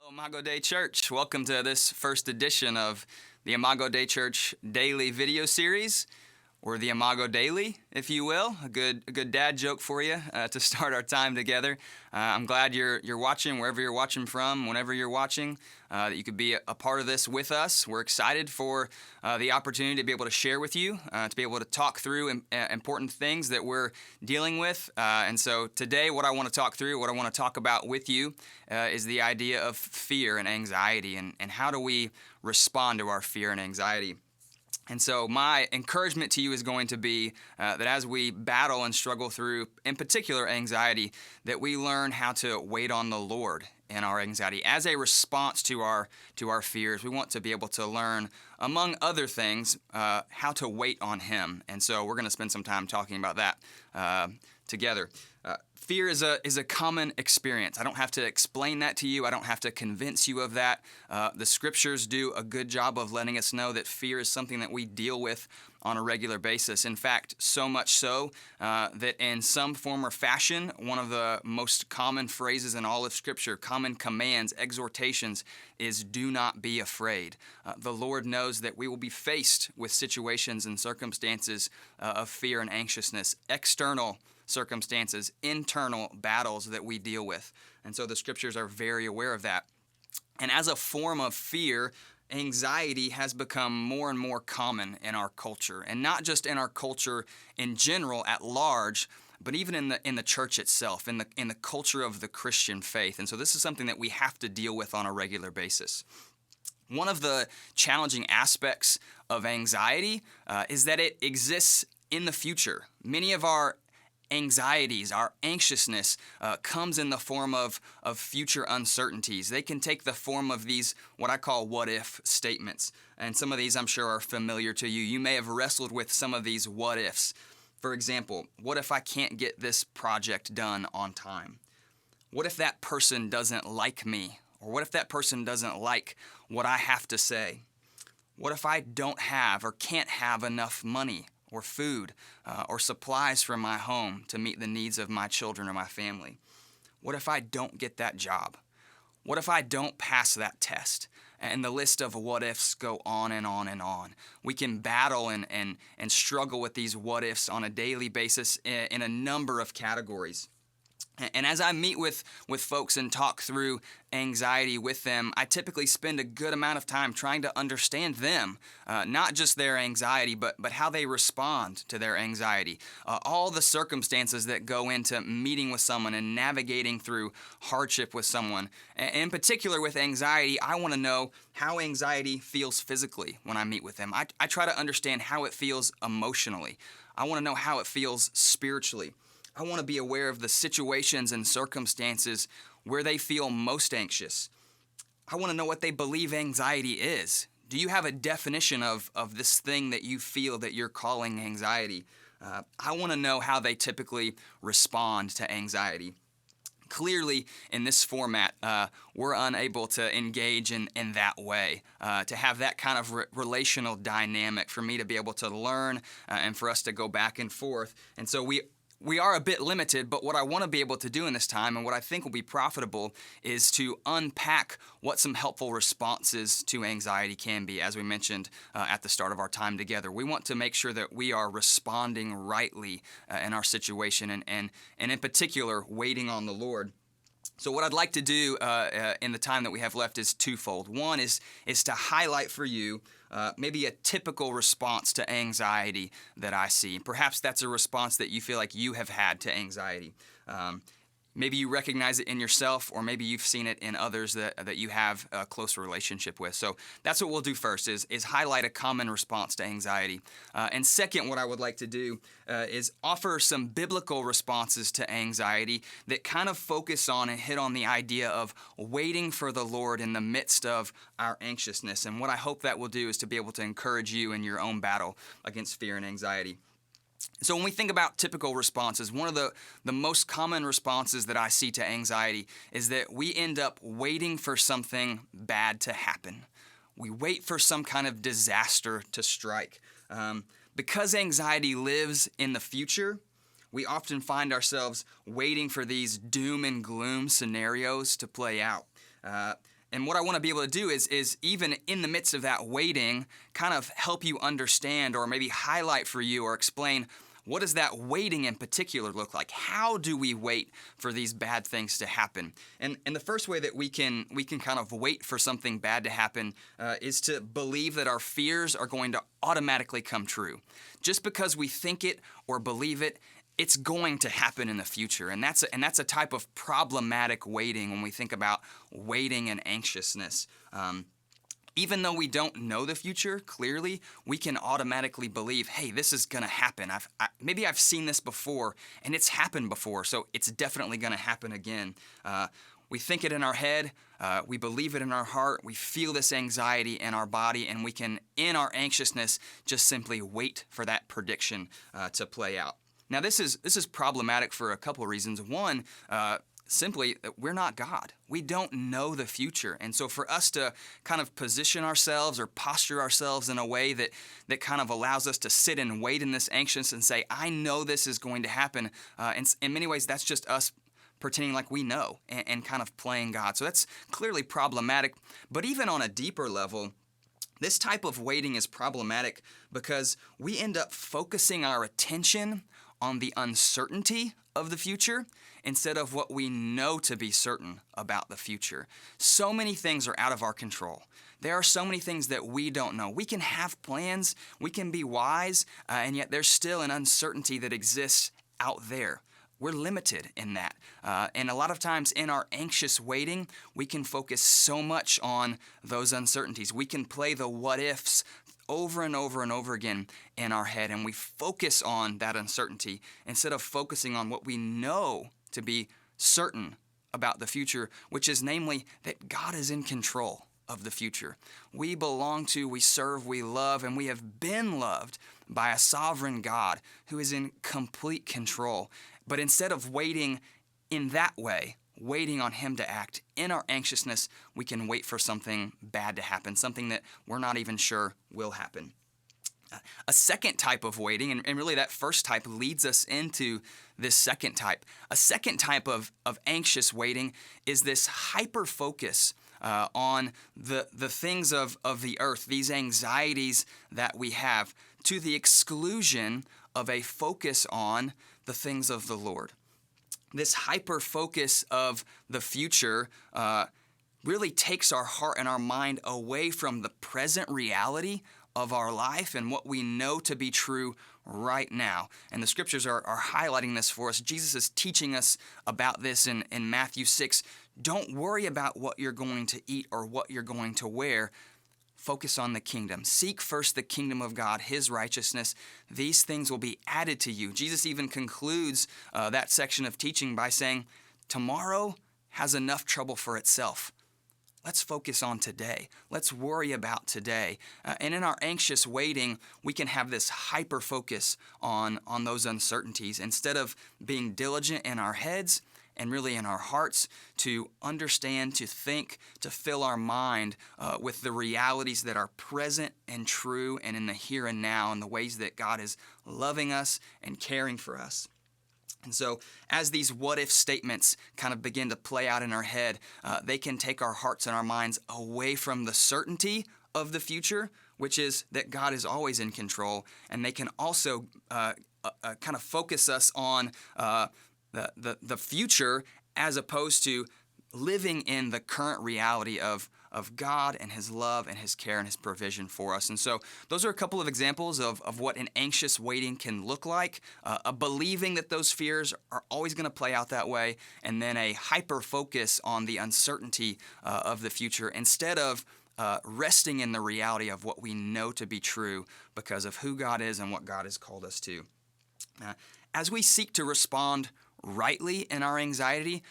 Imago Dei Church, welcome to this first edition of the Imago Dei Church daily video series, or the Imago Daily, if you will. A good dad joke for you to start our time together. I'm glad you're watching wherever you're watching from, whenever you're watching, that you could be a part of this with us. We're excited for the opportunity to be able to share with you, to be able to talk through important things that we're dealing with. And so today, what I want to talk about with you is the idea of fear and anxiety, and how do we respond to our fear and anxiety. And so my encouragement to you is going to be that as we battle and struggle through, in particular, anxiety, that we learn how to wait on the Lord in our anxiety. As a response to our fears, we want to be able to learn, among other things, how to wait on Him. And so we're going to spend some time talking about that together. Fear is a common experience. I don't have to explain that to you. I don't have to convince you of that. The scriptures do a good job of letting us know that fear is something that we deal with on a regular basis. In fact, so much so that in some form or fashion, one of the most common phrases in all of Scripture, common commands, exhortations, is do not be afraid. The Lord knows that we will be faced with situations and circumstances of fear and anxiousness, external circumstances, internal battles that we deal with. And so the scriptures are very aware of that. And as a form of fear, anxiety has become more and more common in our culture, and not just in our culture in general at large, but even in the church itself, in the culture of the Christian faith. And so this is something that we have to deal with on a regular basis. One of the challenging aspects of anxiety is that it exists in the future. Many of our anxieties, our anxiousness comes in the form of future uncertainties. They can take the form of these, what I call what-if statements. And some of these I'm sure are familiar to you. You may have wrestled with some of these what-ifs. For example, what if I can't get this project done on time? What if that person doesn't like me? Or what if that person doesn't like what I have to say? What if I don't have or can't have enough money or food, or supplies for my home to meet the needs of my children or my family? What if I don't get that job? What if I don't pass that test? And the list of what-ifs go on and on and on. We can battle and struggle with these what-ifs on a daily basis in a number of categories. And as I meet with folks and talk through anxiety with them, I typically spend a good amount of time trying to understand them, not just their anxiety, but how they respond to their anxiety. All the circumstances that go into meeting with someone and navigating through hardship with someone. And in particular with anxiety, I want to know how anxiety feels physically when I meet with them. I try to understand how it feels emotionally. I want to know how it feels spiritually. I want to be aware of the situations and circumstances where they feel most anxious. I want to know what they believe anxiety is. Do you have a definition of this thing that you feel that you're calling anxiety? I want to know how they typically respond to anxiety. Clearly, in this format, we're unable to engage in that way, to have that kind of relational dynamic for me to be able to learn and for us to go back and forth. And so we are a bit limited, but what I want to be able to do in this time and what I think will be profitable is to unpack what some helpful responses to anxiety can be, as we mentioned at the start of our time together. We want to make sure that we are responding rightly in our situation and in particular, waiting on the Lord. So what I'd like to do in the time that we have left is twofold. One is to highlight for you maybe a typical response to anxiety that I see. Perhaps that's a response that you feel like you have had to anxiety. Maybe you recognize it in yourself, or maybe you've seen it in others that you have a close relationship with. So that's what we'll do first, is highlight a common response to anxiety. And second, what I would like to do is offer some biblical responses to anxiety that kind of focus on and hit on the idea of waiting for the Lord in the midst of our anxiousness. And what I hope that will do is to be able to encourage you in your own battle against fear and anxiety. So when we think about typical responses, one of the most common responses that I see to anxiety is that we end up waiting for something bad to happen. We wait for some kind of disaster to strike. Because anxiety lives in the future, we often find ourselves waiting for these doom and gloom scenarios to play out. And what I want to be able to do is even in the midst of that waiting, kind of help you understand or maybe highlight for you or explain what does that waiting in particular look like? How do we wait for these bad things to happen? And the first way that we can kind of wait for something bad to happen is to believe that our fears are going to automatically come true. Just because we think it or believe it, it's going to happen in the future. And that's a type of problematic waiting when we think about waiting and anxiousness. Even though we don't know the future clearly, we can automatically believe, hey, this is going to happen. Maybe I've seen this before, and it's happened before, so it's definitely going to happen again. We think it in our head, we believe it in our heart, we feel this anxiety in our body, and we can, in our anxiousness, just simply wait for that prediction to play out. Now, this is problematic for a couple of reasons. One, simply, we're not God. We don't know the future. And so for us to kind of position ourselves or posture ourselves in a way that kind of allows us to sit and wait in this anxious and say, I know this is going to happen. In many ways, that's just us pretending like we know and kind of playing God. So that's clearly problematic. But even on a deeper level, this type of waiting is problematic because we end up focusing our attention on the uncertainty of the future instead of what we know to be certain about the future. So many things are out of our control. There are so many things that we don't know. We can have plans, we can be wise, and yet there's still an uncertainty that exists out there. We're limited in that. And a lot of times in our anxious waiting, we can focus so much on those uncertainties. We can play the what ifs over and over and over again in our head, and we focus on that uncertainty instead of focusing on what we know to be certain about the future, which is namely that God is in control of the future. We belong to, we serve, we love, and we have been loved by a sovereign God who is in complete control. But instead of waiting in that way, waiting on Him to act, in our anxiousness, we can wait for something bad to happen, something that we're not even sure will happen. A second type of waiting, and really that first type leads us into this second type. A second type of anxious waiting is this hyper-focus on the things of the earth, these anxieties that we have, to the exclusion of a focus on the things of the Lord. This hyper-focus of the future really takes our heart and our mind away from the present reality of our life and what we know to be true right now. And the scriptures are highlighting this for us. Jesus is teaching us about this in Matthew 6. Don't worry about what you're going to eat or what you're going to wear. Focus on the kingdom. Seek first the kingdom of God, His righteousness. These things will be added to you. Jesus even concludes that section of teaching by saying, tomorrow has enough trouble for itself. Let's focus on today. Let's worry about today. And in our anxious waiting, we can have this hyper focus on those uncertainties instead of being diligent in our heads and really in our hearts to understand, to think, to fill our mind with the realities that are present and true and in the here and now, and the ways that God is loving us and caring for us. And so as these what-if statements kind of begin to play out in our head, they can take our hearts and our minds away from the certainty of the future, which is that God is always in control, and they can also kind of focus us on the future as opposed to living in the current reality of God and His love and His care and His provision for us. And so those are a couple of examples of what an anxious waiting can look like, a believing that those fears are always going to play out that way, and then a hyper-focus on the uncertainty of the future instead of resting in the reality of what we know to be true because of who God is and what God has called us to. As we seek to respond rightly in our anxiety,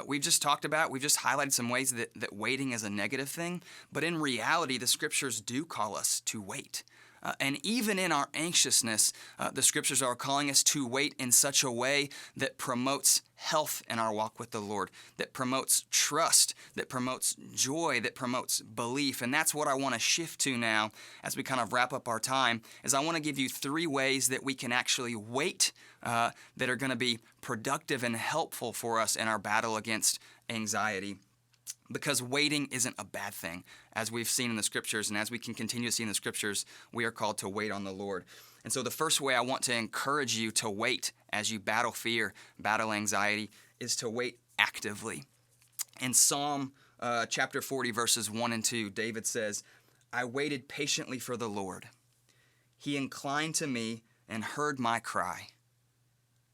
we've just highlighted some ways that waiting is a negative thing, but in reality, the scriptures do call us to wait. And even in our anxiousness, the scriptures are calling us to wait in such a way that promotes health in our walk with the Lord, that promotes trust, that promotes joy, that promotes belief. And that's what I want to shift to now as we kind of wrap up our time, is I want to give you 3 ways that we can actually wait that are going to be productive and helpful for us in our battle against anxiety. because waiting isn't a bad thing. As we've seen in the scriptures, and as we can continue to see in the scriptures, we are called to wait on the Lord. And so the first way I want to encourage you to wait as you battle fear, battle anxiety, is to wait actively. In Psalm chapter 40, verses 1 and 2, David says, "I waited patiently for the Lord. He inclined to me and heard my cry.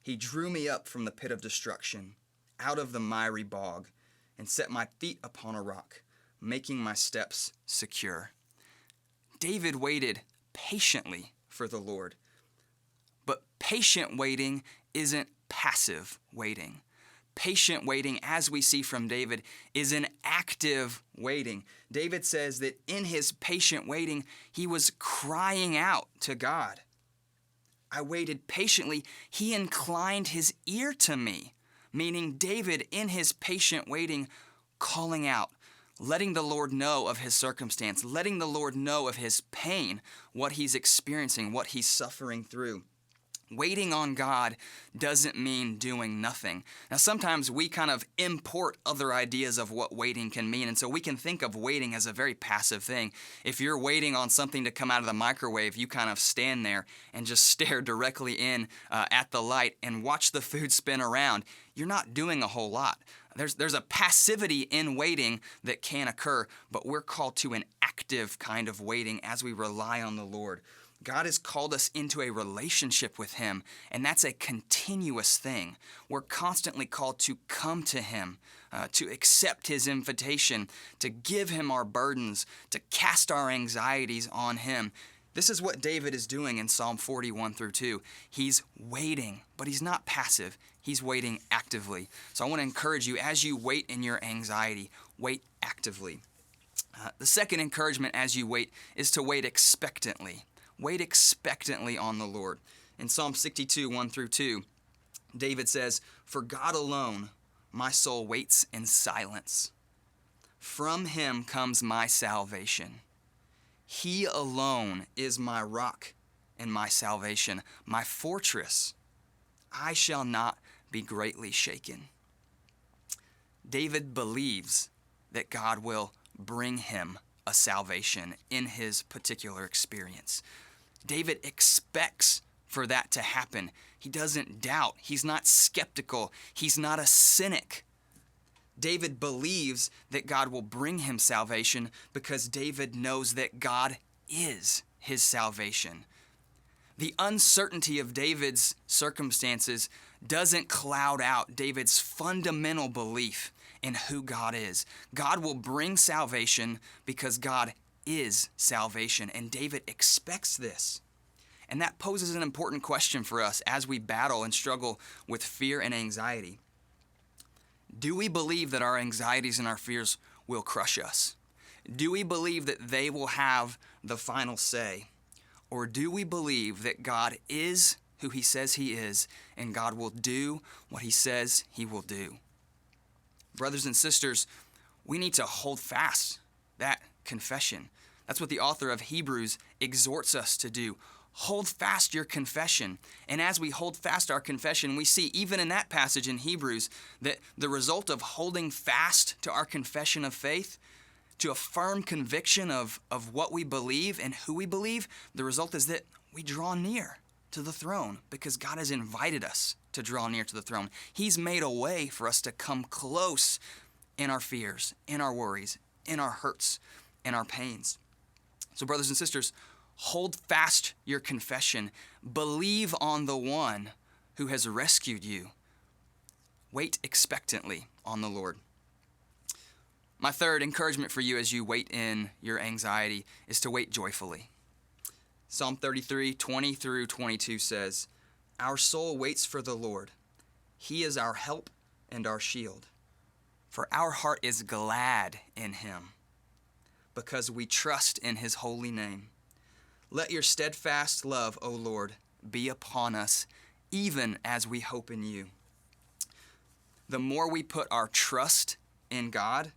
He drew me up from the pit of destruction, out of the miry bog, and set my feet upon a rock, making my steps secure." David waited patiently for the Lord. But patient waiting isn't passive waiting. Patient waiting, as we see from David, is an active waiting. David says that in his patient waiting, he was crying out to God. I waited patiently. He inclined his ear to me, meaning David, in his patient waiting, calling out, letting the Lord know of his circumstance, letting the Lord know of his pain, what he's experiencing, what he's suffering through. Waiting on God doesn't mean doing nothing. Now, sometimes we kind of import other ideas of what waiting can mean, and so we can think of waiting as a very passive thing. If you're waiting on something to come out of the microwave, you kind of stand there and just stare directly in at the light and watch the food spin around. You're not doing a whole lot. There's a passivity in waiting that can occur, but we're called to an active kind of waiting as we rely on the Lord. God has called us into a relationship with Him, and that's a continuous thing. We're constantly called to come to Him, to accept His invitation, to give Him our burdens, to cast our anxieties on Him. This is what David is doing in Psalm 41 through 2. He's waiting, but he's not passive. He's waiting actively. So I want to encourage you, as you wait in your anxiety, wait actively. The second encouragement as you wait is to wait expectantly. Wait expectantly on the Lord. In Psalm 62, 1 through 2, David says, "For God alone my soul waits in silence. From Him comes my salvation. He alone is my rock and my salvation, my fortress. I shall not be greatly shaken." David believes that God will bring him a salvation in his particular experience. David expects for that to happen. He doesn't doubt. He's not skeptical. He's not a cynic. David believes that God will bring him salvation because David knows that God is his salvation. The uncertainty of David's circumstances doesn't cloud out David's fundamental belief in who God is. God will bring salvation because God is salvation, and David expects this. And that poses an important question for us as we battle and struggle with fear and anxiety. Do we believe that our anxieties and our fears will crush us? Do we believe that they will have the final say? Or do we believe that God is who He says He is, and God will do what He says He will do? Brothers and sisters, we need to hold fast that confession. That's what the author of Hebrews exhorts us to do. Hold fast your confession. And as we hold fast our confession, we see even in that passage in Hebrews that the result of holding fast to our confession of faith, to a firm conviction of what we believe and who we believe, the result is that we draw near to the throne because God has invited us to draw near to the throne. He's made a way for us to come close in our fears, in our worries, in our hurts, in our pains. So brothers and sisters, hold fast your confession. Believe on the one who has rescued you. Wait expectantly on the Lord. My third encouragement for you as you wait in your anxiety is to wait joyfully. Psalm 33, 20 through 22 says, "Our soul waits for the Lord. He is our help and our shield. For our heart is glad in Him, because we trust in His holy name. Let your steadfast love, O Lord, be upon us, even as we hope in you." The more we put our trust in God,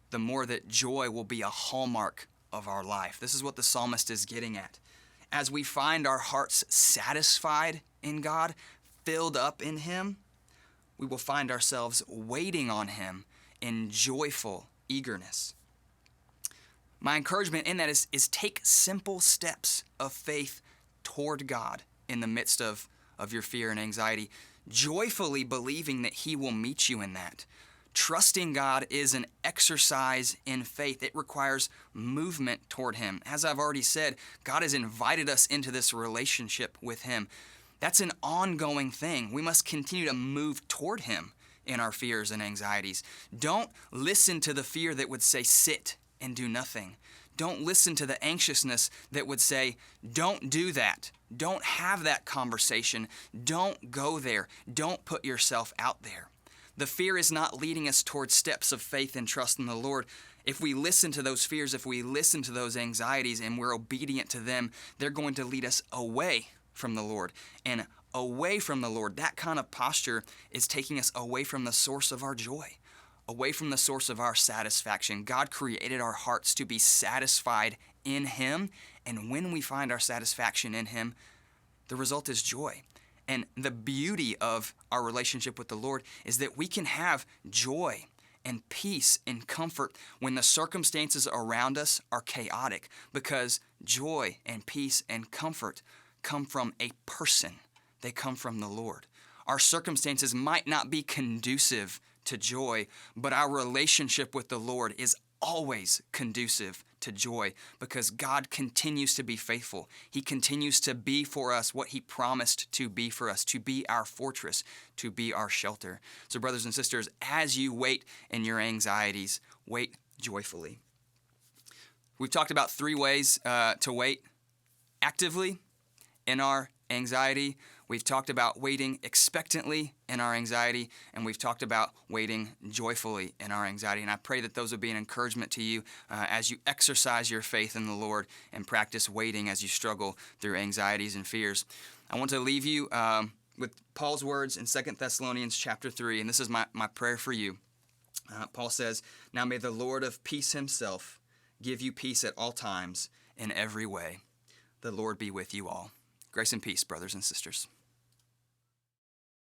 the more that joy will be a hallmark of our life. This is what the psalmist is getting at. As we find our hearts satisfied in God, filled up in Him, we will find ourselves waiting on Him in joyful eagerness. My encouragement in that is take simple steps of faith toward God in the midst of your fear and anxiety, joyfully believing that He will meet you in that. Trusting God is an exercise in faith. It requires movement toward Him. As I've already said, God has invited us into this relationship with Him. That's an ongoing thing. We must continue to move toward Him in our fears and anxieties. Don't listen to the fear that would say, sit and do nothing. Don't listen to the anxiousness that would say, don't do that. Don't have that conversation. Don't go there. Don't put yourself out there. The fear is not leading us towards steps of faith and trust in the Lord. If we listen to those fears, if we listen to those anxieties and we're obedient to them, they're going to lead us away from the Lord. And away from the Lord, that kind of posture is taking us away from the source of our joy, away from the source of our satisfaction. God created our hearts to be satisfied in Him. And when we find our satisfaction in Him, the result is joy. And the beauty of our relationship with the Lord is that we can have joy and peace and comfort when the circumstances around us are chaotic, because joy and peace and comfort come from a person. They come from the Lord. Our circumstances might not be conducive to joy, but our relationship with the Lord is always conducive to joy because God continues to be faithful. He continues to be for us what He promised to be for us, to be our fortress, to be our shelter. So brothers and sisters, as you wait in your anxieties, wait joyfully. We've talked about 3 ways to wait: actively in our anxiety, we've talked about waiting expectantly in our anxiety, and we've talked about waiting joyfully in our anxiety. And I pray that those will be an encouragement to you as you exercise your faith in the Lord and practice waiting as you struggle through anxieties and fears. I want to leave you with Paul's words in 2 Thessalonians chapter 3, and this is my prayer for you. Paul says, "Now may the Lord of peace Himself give you peace at all times in every way. The Lord be with you all." Grace and peace, brothers and sisters.